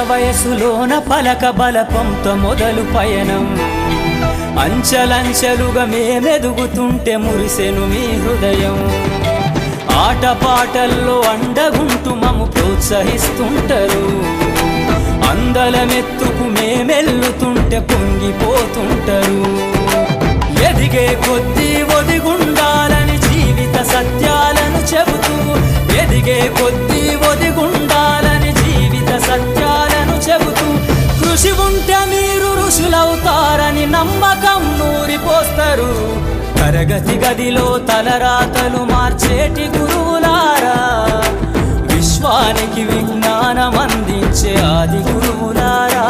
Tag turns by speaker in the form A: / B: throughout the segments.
A: వయసులోన పలక బలపంతో మొదలు పయనం అంచలంచెలుగా మేమెదుగుతుంటే మురిసెను మీ హృదయం ఆటపాటల్లో అండగుంటూ మము ప్రోత్సహిస్తుంటారు అందలమెత్తుకు మేమెల్లుతుంటే పొంగిపోతుంటారు ఎదిగే కొద్దీ ఒదిగుండాలని జీవిత సత్యాలను చెబుతూ ఎదిగే కొద్దీ ఒదిగుండాలని జీవిత సత్యాలను చెబుతూ కృషి ఉంటే మీరు ఋషులవుతారని నమ్మకం నూరిపోస్తారు తరగతి గదిలో తలరాతలు మార్చేటి గురువులారా విశ్వానికి విజ్ఞానం అందించే ఆది గురువులారా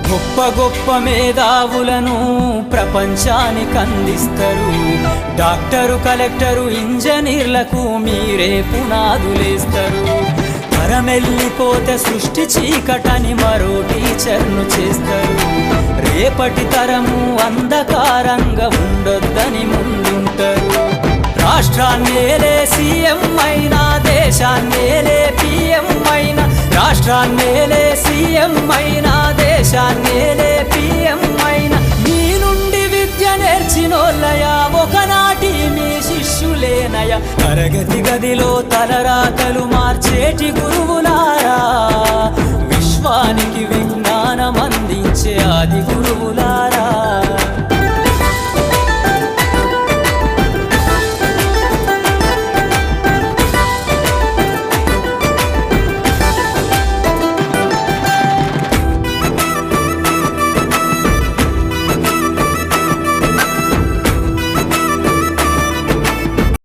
A: గొప్ప గొప్ప మేధావులను ప్రపంచానికి అందిస్తారు డాక్టరు కలెక్టరు ఇంజనీర్లకు మీరే పునాదులేస్తారు తరమెల్లిపోతే సృష్టి చీకటని మరో టీచర్ను చేస్తారు రేపటి తరము అంధకారంగా ఉండొద్దని ముందుంటారు రాష్ట్రాన్నేలే సీఎం అయినా దేశాన్నేలే పిఎం అయినా రాష్ట్రాన్నేలే సీఎం అయినా దేశాన్నేలే పిఎం అయినా మీ నుండి విద్య నేర్చినోళ్ళయా ఒకనాటి మీ శిష్యులేనయ తరగతి గదిలో తలరాతలు మార్చేటి గురువులారా విశ్వాని